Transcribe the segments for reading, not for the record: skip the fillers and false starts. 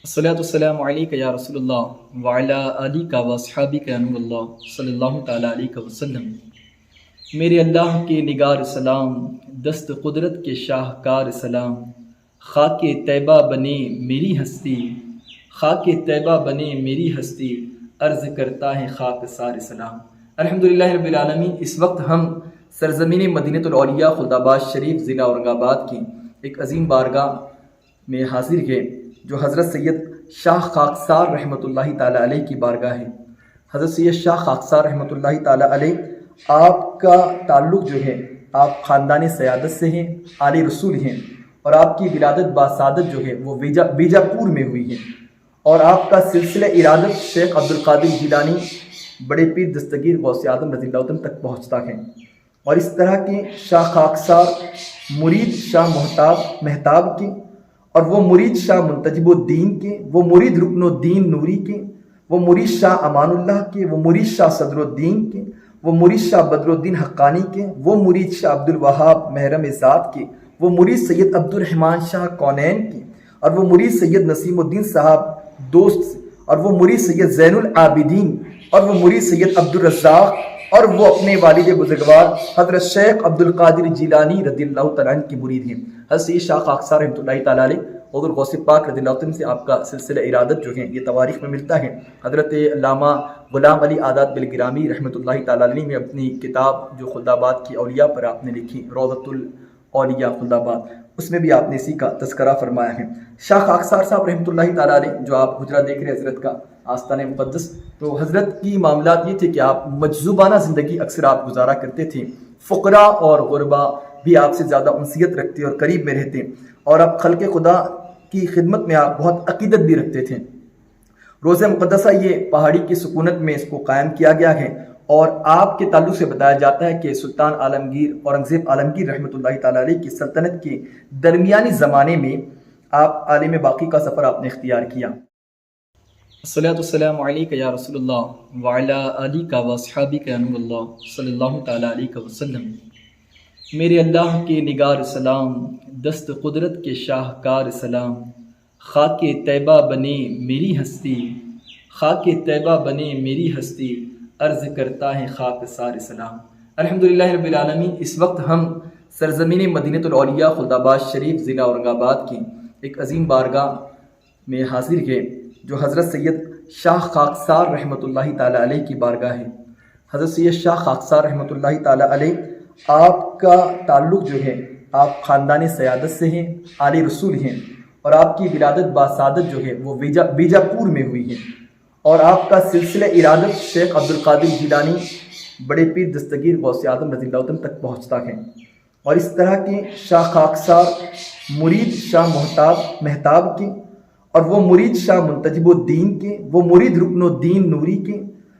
الصلاۃ والسلام علیک یا رسول اللہ وعلی آلک و اصحابک یا نور اللہ صلی اللہ تعالیٰ علیہ وسلم۔ میرے اللہ کے نگار سلام، دست قدرت کے شاہکار سلام، خاک طیبہ بنے میری ہستی، خاک طیبہ بنے میری ہستی، عرض کرتا ہے خاک سار سلام۔ الحمدللہ رب العالمین۔ اس وقت ہم سرزمین مدینۃ الاولیاء خلدآباد شریف ضلع اورنگ آباد کی ایک عظیم بارگاہ میں حاضر ہے جو حضرت سید شاہ خاکسار رحمۃ اللہ تعالیٰ علیہ کی بارگاہ ہے۔ حضرت سید شاہ خاکسار رحمۃ اللہ تعالیٰ علیہ، آپ کا تعلق جو ہے آپ خاندان سیادت سے ہیں، آل رسول ہیں، اور آپ کی ولادت باسعادت جو ہے وہ بیجاپور میں ہوئی ہے، اور آپ کا سلسلہ ارادت شیخ عبدالقادر جیلانی بڑے پیر دستگیر غوث اعظم رضی اللہ عنہ تک پہنچتا ہے۔ اور اس طرح کے شاہ خاکسار مرید شاہ مہتاب کے، اور وہ مرید شاہ منتجب الدین کے، وہ مرید رکن الدین نوری کے، وہ مرید شاہ امان اللہ کے، وہ مرید شاہ صدر الدین کے، وہ مرید شاہ بدر الدین حقانی کے، وہ مرید شاہ عبد الوہاب محرم ذات کے، وہ مرید سید عبد الرحمن شاہ کونین کے، اور وہ مرید سید نسیم الدین صاحب دوست، اور وہ مرید سید زین العابدین، اور وہ مرید سید عبد الرزاق، اور وہ اپنے والد بزرگوار حضرت شیخ عبدالقادر جیلانی رضی اللہ تعالیٰ عنہ کی مرید ہیں۔ حضرت سید شاہ خاکسار رحمۃ اللہ تعالیٰ علیہ اور غوث پاک رضی اللہ عنہ سے آپ کا سلسلہ ارادت جو ہے یہ تواریخ میں ملتا ہے۔ حضرت علامہ غلام علی آزاد بالگرامی رحمۃ اللہ تعالیٰ علیہ نے اپنی کتاب جو خلدآباد کی اولیاء پر آپ نے لکھی، روضۃ الاولیاء خلدآباد، اس میں بھی آپ نے اسی کا تذکرہ فرمایا ہے۔ شاہ خاکسار صاحب رحمۃ اللہ تعالیٰ علیہ، جو آپ حجرہ دیکھ رہے ہیں حضرت کا آستانہ مقدس، تو حضرت کی معاملات یہ تھے کہ آپ مجذوبانہ زندگی اکثر آپ گزارا کرتے تھے، فقراء اور غربا بھی آپ سے زیادہ انسیت رکھتے اور قریب میں رہتے، اور آپ خلق خدا کی خدمت میں آپ بہت عقیدت بھی رکھتے تھے۔ روضہ مقدسہ یہ پہاڑی کی سکونت میں اس کو قائم کیا گیا ہے، اور آپ کے تعلق سے بتایا جاتا ہے کہ سلطان عالمگیر اورنگزیب عالمگیر رحمۃ اللہ تعالیٰ علیہ کی سلطنت کے درمیانی زمانے میں آپ عالم باقی کا سفر آپ نے اختیار کیا۔ الصلاۃ والسلام علیک یا رسول اللہ وعلی آلک و اصحابک یا نور اللہ صلی اللہ تعالیٰ علیہ وسلم۔ میرے اللہ کے نگار سلام، دست قدرت کے شاہکار سلام، خاک طیبہ بنے میری ہستی، خاک طیبہ بنے میری ہستی، عرض کرتا ہے خاک سار سلام۔ الحمدللہ رب العالمین۔ اس وقت ہم سرزمین مدینۃ الاولیاء خلدآباد شریف ضلع اورنگ آباد کی ایک عظیم بارگاہ میں حاضر ہے جو حضرت سید شاہ خاکسار رحمۃ اللہ تعالیٰ علیہ کی بارگاہ ہے۔ حضرت سید شاہ خاکسار رحمۃ اللہ تعالیٰ علیہ، آپ کا تعلق جو ہے آپ خاندان سیادت سے ہیں، آل رسول ہیں، اور آپ کی ولادت باسعادت جو ہے وہ بیجاپور میں ہوئی ہے، اور آپ کا سلسلہ ارادت شیخ عبدالقادر جیلانی بڑے پیر دستگیر غوث اعظم رضی اللہ عنہ تک پہنچتا ہے۔ اور اس طرح کے شاہ خاکسار مرید شاہ مہتاب کے، اور وہ مرید شاہ منتجب الدین کے، وہ مرید رکن الدین نوری کے،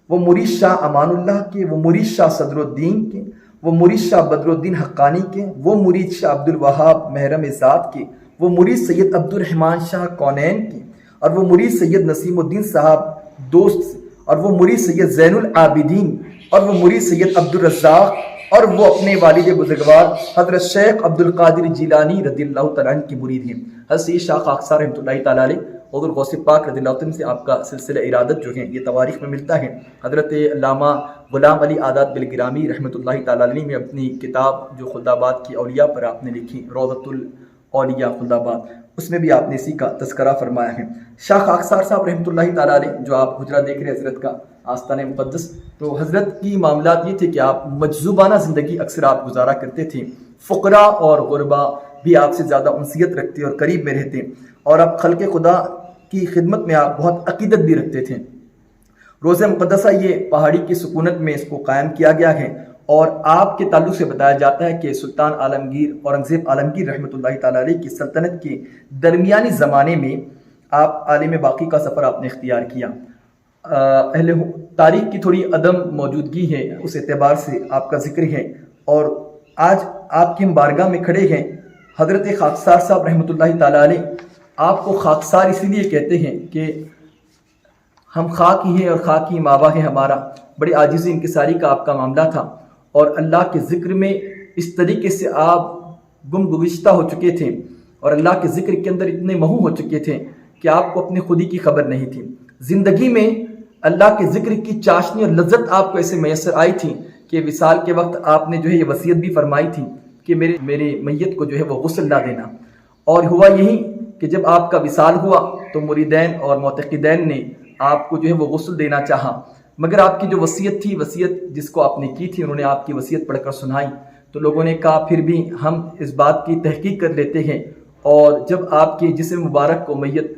وہ مرید شاہ امان اللہ کے، وہ مرید شاہ صدر الدین کے، وہ مرید شاہ بدر الدین حقانی کے، وہ مرید شاہ عبد الوہاب محرم ذات کے، وہ مرید سید عبد الرحمن شاہ کونین کے، اور وہ مرید سید نسیم الدین صاحب دوست، اور وہ مرید سید زین العابدین، اور وہ مرید سید عبد الرزاق، اور وہ اپنے والد بزرگوار حضرت شیخ عبدالقادر جیلانی رضی اللہ تعالیٰ عنہ کی مرید ہیں۔ حضرت سید شاہ خاکسار رحمۃ اللہ تعالیٰ علیہ اور غوث پاک رضی اللہ عنہ سے آپ کا سلسلہ ارادت جو ہے یہ تواریخ میں ملتا ہے۔ حضرت علامہ غلام علی آزاد بالگرامی رحمۃ اللہ تعالیٰ علیہ نے اپنی کتاب جو خلدآباد کی اولیاء پر آپ نے لکھی، روضۃ الاولیاء خلدآباد، اس میں بھی آپ نے اسی کا تذکرہ فرمایا ہے۔ شاہ خاکسار صاحب رحمۃ اللہ تعالیٰ علیہ، جو آپ حجرہ دیکھ رہے ہیں حضرت کا آستانہ مقدس، تو حضرت کی معاملات یہ تھے کہ آپ مجذوبانہ زندگی اکثر آپ گزارا کرتے تھے، فقراء اور غربا بھی آپ سے زیادہ انسیت رکھتے اور قریب میں رہتے، اور آپ خلق خدا کی خدمت میں آپ بہت عقیدت بھی رکھتے تھے۔ روضہ مقدسہ یہ پہاڑی کی سکونت میں اس کو قائم کیا گیا ہے، اور آپ کے تعلق سے بتایا جاتا ہے کہ سلطان عالمگیر اورنگزیب عالمگیر رحمۃ اللہ تعالیٰ علیہ کی سلطنت کے درمیانی زمانے میں آپ عالم باقی کا سفر آپ نے اختیار کیا۔ اہل تاریخ کی تھوڑی عدم موجودگی ہے، اس اعتبار سے آپ کا ذکر ہے، اور آج آپ کی ہم بارگاہ میں کھڑے ہیں۔ حضرت خاکسار صاحب رحمۃ اللہ تعالیٰ علیہ آپ کو خاکسار اسی لیے کہتے ہیں کہ ہم خاک ہی ہیں اور خاک ہی ماوا ہے ہمارا۔ بڑے عاجزی انکساری کا آپ کا معاملہ تھا، اور اللہ کے ذکر میں اس طریقے سے آپ گم گزشتہ ہو چکے تھے، اور اللہ کے ذکر کے اندر اتنے محو ہو چکے تھے کہ آپ کو اپنی خودی کی خبر نہیں تھی. زندگی میں اللہ کے ذکر کی چاشنی اور لذت آپ کو ایسے میسر آئی تھی کہ وصال کے وقت آپ نے جو ہے یہ وصیت بھی فرمائی تھی کہ میرے میت کو جو ہے وہ غسل نہ دینا. اور ہوا یہی کہ جب آپ کا وصال ہوا تو مریدین اور معتقدین نے آپ کو جو ہے وہ غسل دینا چاہا، مگر آپ کی جو وصیت تھی، وصیت جس کو آپ نے کی تھی، انہوں نے آپ کی وصیت پڑھ کر سنائی تو لوگوں نے کہا پھر بھی ہم اس بات کی تحقیق کر لیتے ہیں. اور جب آپ کے جسم مبارک کو، میت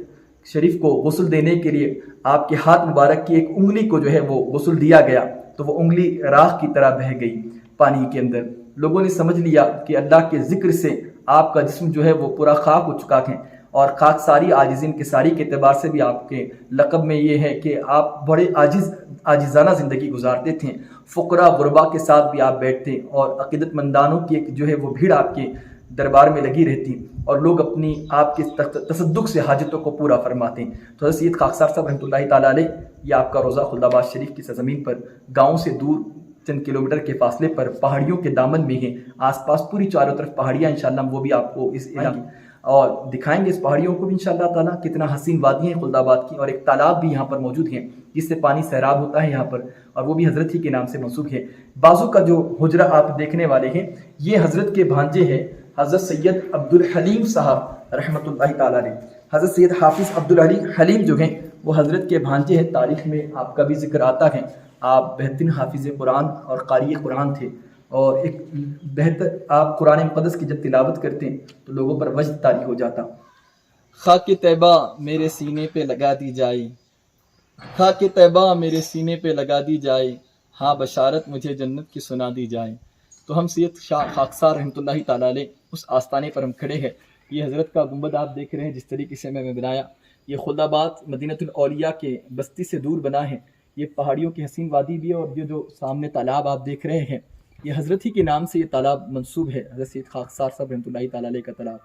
شریف کو غسل دینے کے لیے آپ کے ہاتھ مبارک کی ایک انگلی کو جو ہے وہ غسل دیا گیا تو وہ انگلی راکھ کی طرح بہہ گئی پانی کے اندر. لوگوں نے سمجھ لیا کہ اللہ کے ذکر سے آپ کا جسم جو ہے وہ پورا خاک ہو چکا ہے. اور خاک ساری عاجزین کے ساری کے اعتبار سے بھی آپ کے لقب میں یہ ہے کہ آپ بڑے عاجزانہ زندگی گزارتے تھے. فقراء غربا کے ساتھ بھی آپ بیٹھتے اور عقیدت مندانوں کی ایک جو ہے وہ بھیڑ آپ کے دربار میں لگی رہتی اور لوگ اپنی آپ کے تصدق سے حاجتوں کو پورا فرماتے. تو حضرت سید خاکسار صاحب رحمۃ اللہ تعالیٰ علیہ یہ آپ کا روضہ خلد آباد شریف کی سرزمین پر گاؤں سے دور چند کلومیٹر کے فاصلے پر پہاڑیوں کے دامن میں ہیں. آس پاس پوری چاروں طرف پہاڑیاں، انشاءاللہ وہ بھی آپ کو اس علاقے اور دکھائیں گے اس پہاڑیوں کو بھی انشاءاللہ تعالیٰ. کتنا حسین وادی ہیں خلد آباد کی، اور ایک تالاب بھی یہاں پر موجود ہے جس سے پانی سیراب ہوتا ہے یہاں پر، اور وہ بھی حضرت ہی کے نام سے منسوب ہے. بازو کا جو حجرہ آپ دیکھنے والے ہیں یہ حضرت کے بھانجے ہیں حضرت سید عبدالحلیم صاحب رحمۃ اللہ تعالیٰ علیہ. حضرت سید حافظ عبدالحلیم جو ہیں وہ حضرت کے بھانجے ہیں. تاریخ میں آپ کا بھی ذکر آتا ہے. آپ بہترین حافظ قرآن اور قاری قرآن تھے، اور ایک بہتر آپ قرآن مقدس کی جب تلاوت کرتے تو لوگوں پر وجد طاری ہو جاتا. خاک طیبہ میرے سینے پہ لگا دی جائے، خاک طیبہ میرے سینے پہ لگا دی جائے، ہاں بشارت مجھے جنت کی سنا دی جائے. تو ہم سید شاہ خاکسار رحمۃ اللہ تعالیٰ علیہ اس آستانے پر ہم کھڑے ہیں. یہ حضرت کا گنبد آپ دیکھ رہے ہیں جس طریقے سے میں بنایا. یہ خلد آباد مدینۃ الاولیاء کے بستی سے دور بنا ہے. یہ پہاڑیوں کی حسین وادی بھی ہے، اور یہ جو سامنے تالاب آپ دیکھ رہے ہیں یہ حضرت ہی کے نام سے یہ تالاب منسوب ہے، حضرت سید خاکسار صاحب رحمۃ اللہ تعالیٰ علیہ کا تالاب.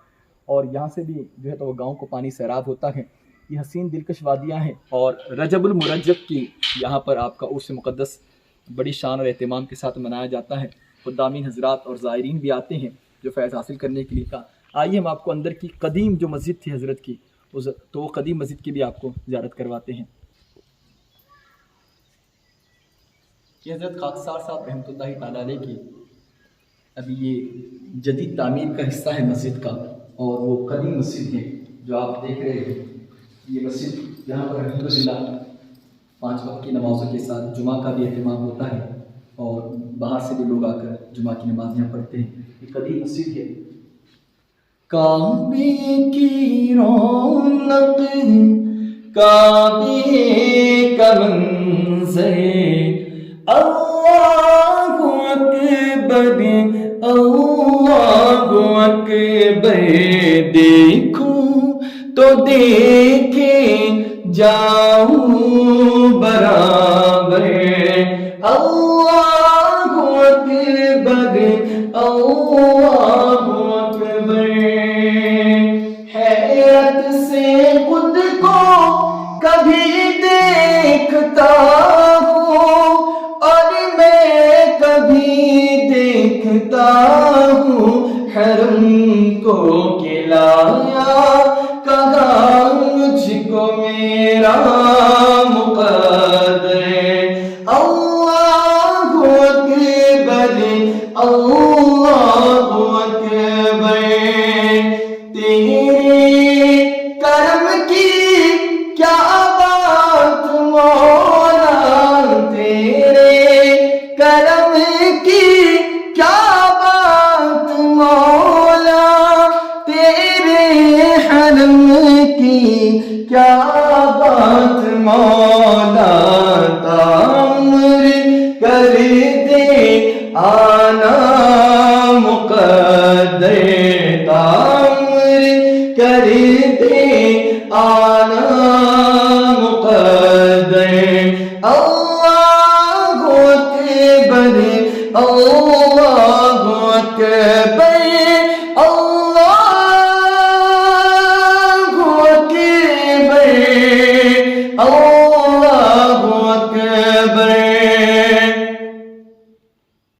اور یہاں سے بھی جو ہے تو وہ گاؤں کو پانی سیراب ہوتا ہے. یہ حسین دلکش وادیاں ہیں، اور رجب المرجب کی یہاں پر آپ کا عرس مقدس بڑی شان اور اہتمام کے ساتھ منایا جاتا ہے. خدامین حضرات اور زائرین بھی آتے ہیں جو فیض حاصل کرنے کے لیے. کہا آئیے ہم آپ کو اندر کی قدیم جو مسجد تھی حضرت کی تو وہ قدیم مسجد کی بھی آپ کو زیارت کرواتے ہیں. یہ حضرت خاکسار صاحب رحمۃ اللہ تعالیٰ علیہ کی ابھی یہ جدید تعمیر کا حصہ ہے مسجد کا، اور وہ قدیم مسجد ہے جو آپ دیکھ رہے ہیں. یہ مسجد یہاں پر الحمدللہ 5 وقت کی نمازوں کے ساتھ جمعہ کا بھی اہتمام ہوتا ہے، اور باہر سے بھی لوگ آ کر جمعہ کی نماز یہاں پڑھتے ہیں. یہ قدیم مسجد ہے. کعبے کی رونق کعبے کا منظر، اللہ اکبر اللہ اکبر، دیکھوں تو دیکھے جاؤں برابر، اللہ اکبر اللہ اکبر. حیرت سے خود کو کبھی دیکھتا ہوں، اور میں کبھی دیکھتا ہوں حرم کو کھلایا کہاں مجھ کو میرا مقدر. اللہ اکبر اللہ اکبر. تیرے کرم کی کیا بات مولا، تیرے کرم کی کیا بات مولا، تیرے حرم کی کیا بات مولا. تعمر کر دے آنا مقدر، تعمر کر دے آنا